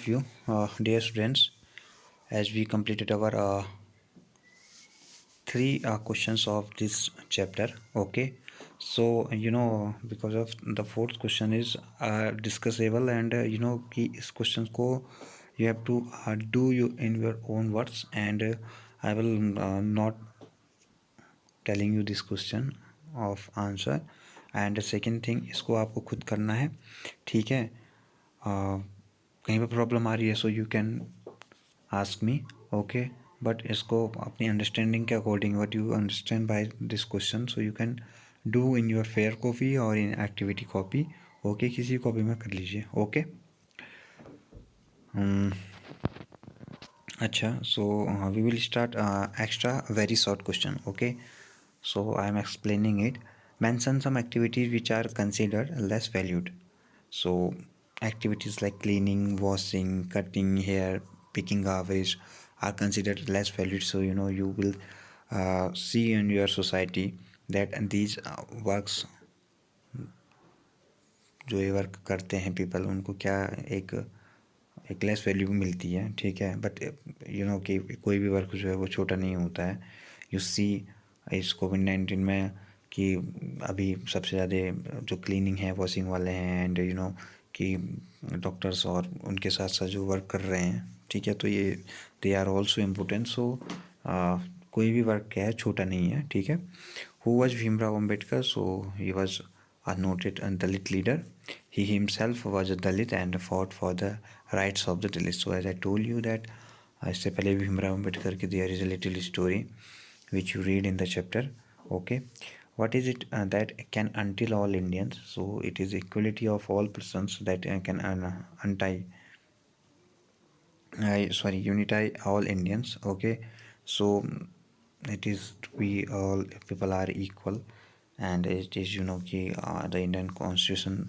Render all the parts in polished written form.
You, dear students, as we completed our three questions of this chapter. Okay, so because of the fourth question is discussable, and कि इस question को you have to do you in your own words, and I will not telling you this question of answer. And second thing, इसको आपको खुद करना है, ठीक है. कहीं पर प्रॉब्लम आ रही है so you can ask me. Okay, but इसको अपनी अंडरस्टैंडिंग के according what you understand by this question so you can do in your fair copy और इन एक्टिविटी कॉपी. ओके, किसी कॉपी में कर लीजिए. ओके. अच्छा, so we will start extra very short question. Okay, so I am explaining it. Mention some activities which are considered less valued. So activities like cleaning, washing, cutting hair, picking garbage are considered less valued. So you will see in your society that these works, जो ये work करते हैं people, उनको क्या एक less value मिलती है. ठीक है, बट कि कोई भी वर्क जो है वो छोटा नहीं होता है. यू सी इस कोविड-19 में कि अभी सबसे ज़्यादा जो क्लीनिंग है, वॉशिंग वाले हैं, एंड कि डॉक्टर्स और उनके साथ साथ जो वर्क कर रहे हैं, ठीक है, तो ये दे आर ऑल्सो इम्पोर्टेंट. सो कोई भी वर्क क्या है छोटा नहीं है. ठीक है. Who was Bhimrao Ambedkar? So he was a noted Dalit leader. He himself was a Dalit and fought for the rights of the Dalits. So as I told you that इससे पहले भीमराव अम्बेडकर की there is a little story which you read in the chapter. Okay, what is it that can until all Indians? So it is equality of all persons that can unify all Indians. Okay, so it is we all people are equal, and it is कि the Indian Constitution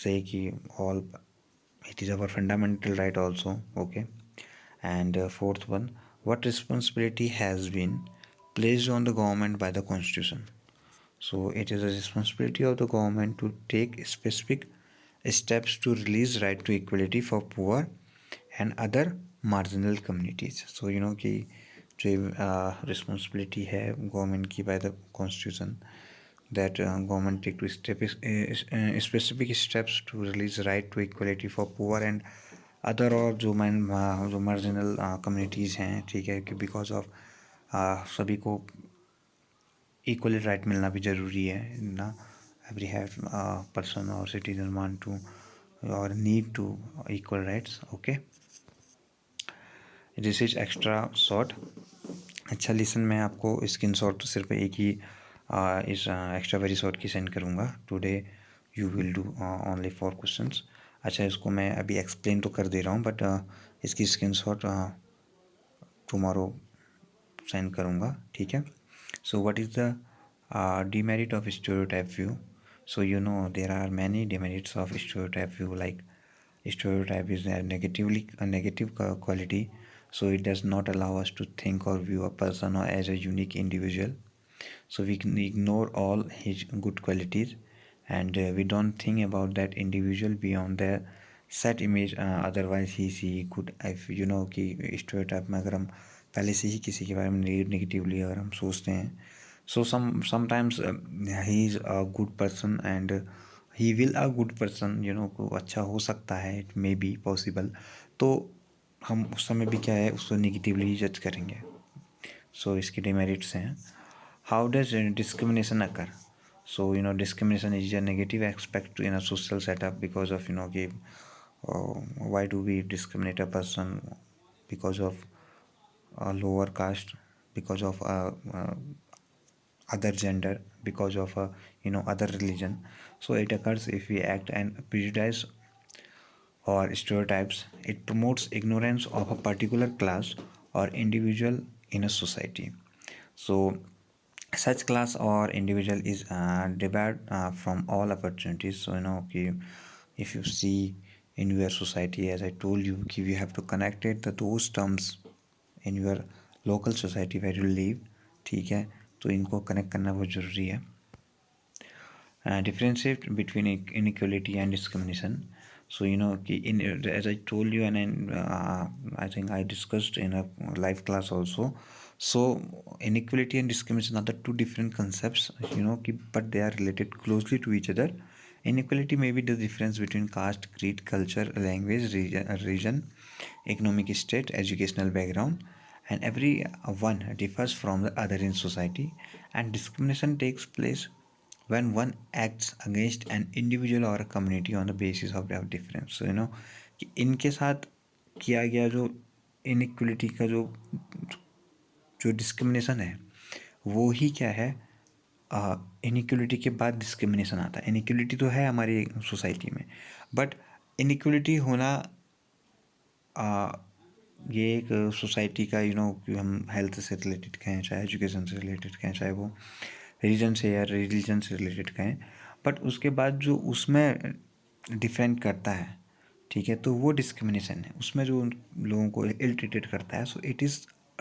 say कि all it is our fundamental right also. Okay, and fourth one, what responsibility has been placed on the government by the Constitution? So it is a responsibility of the government to take specific steps to release right to equality for poor and other marginal communities. So कि जो responsibility है government की by the constitution, that government take to specific steps to release right to equality for poor and other और जो marginal communities हैं. ठीक है, कि बिकॉज ऑफ सभी को इक्वल राइट मिलना भी ज़रूरी है ना. एवरी हैव पर्सन और सिटीजन वांट टू और need to equal rights. Okay, this is extra short. अच्छा लिसन, मैं आपको स्क्रीन शॉट सिर्फ एक ही इस एक्स्ट्रा वेरी शॉर्ट की सेंड करूँगा. Today you will do only 4 questions. अच्छा, इसको मैं अभी एक्सप्लेन तो कर दे रहा हूँ, बट इसकी स्क्रीन शॉट टुमारो सेंड करूँगा. ठीक है. So what is the demerit of stereotype view? So there are many demerits of stereotype view. Like stereotype is a negative quality, so it does not allow us to think or view a person or as a unique individual. So we can ignore all his good qualities, and we don't think about that individual beyond their set image. Otherwise he could, if कि stereotype में अगर हम पहले से ही किसी के बारे में नेगेटिवली अगर हम सोचते हैं, so sometimes he is a good person and he will a good person, को अच्छा हो सकता है, it may be possible. तो हम उस समय भी क्या है उसको नेगेटिवली ही जज करेंगे. सो इसके डिमेरिट्स हैं. How does discrimination occur? So discrimination is a negative aspect in a social setup because of कि why do we discriminate a person because of a lower caste, because of other gender, because of other religion? So it occurs if we act and prejudice or stereotypes. It promotes ignorance of a particular class or individual in a society. So such class or individual is debarred from all opportunities. So if you see in your society, as I told you, we have to connect it those terms in your local society where you live. ठीक है, तो इनको connect करना बहुत ज़रूरी है. Differentiate between inequality and discrimination. So कि in as I told you, and I think I discussed in a live class also. So inequality and discrimination are the two different concepts, but they are related closely to each other. Inequality may be the difference between caste, creed, culture, language, region, economic state, educational background, and every one differs from the other in society. And discrimination takes place when one acts against an individual or a community on the basis of their difference. So कि इनके साथ किया गया जो inequality का जो जो discrimination है, वो ही क्या है, इनइक्वलिटी के बाद डिस्क्रिमिनेशन आता है. इनइक्वलिटी तो है हमारी सोसाइटी में, बट इनइक्वलिटी होना ये एक सोसाइटी का कि हम हेल्थ से रिलेटेड कहें, चाहे एजुकेशन से रिलेटेड कहें, चाहे वो रीजन से या रिलीजन से रिलेटेड कहें, बट उसके बाद जो उसमें डिफेंड करता है, ठीक है, तो वो डिस्क्रिमिनेशन है. उसमें जो लोगों को इल ट्रीटेड करता है, so it is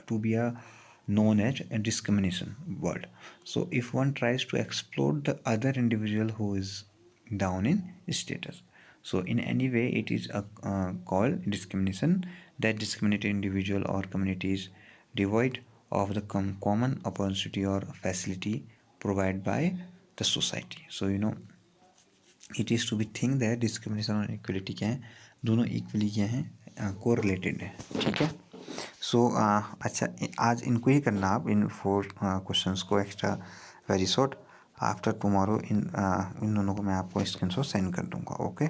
to be a known as a discrimination word. So if one tries to exploit the other individual who is down in status, so in any way it is called discrimination. That discriminate individual or communities devoid of the common opportunity or facility provided by the society. So it is to be think that discrimination और equality क्या है, दोनों equally क्या हैं, को related है. ठीक है. सो अच्छा, आज इनको ही करना आप, इन 4 क्वेश्चंस को extra very short. After tomorrow in दोनों को मैं आपको स्क्रीनशॉट सेंड कर दूंगा. ओके.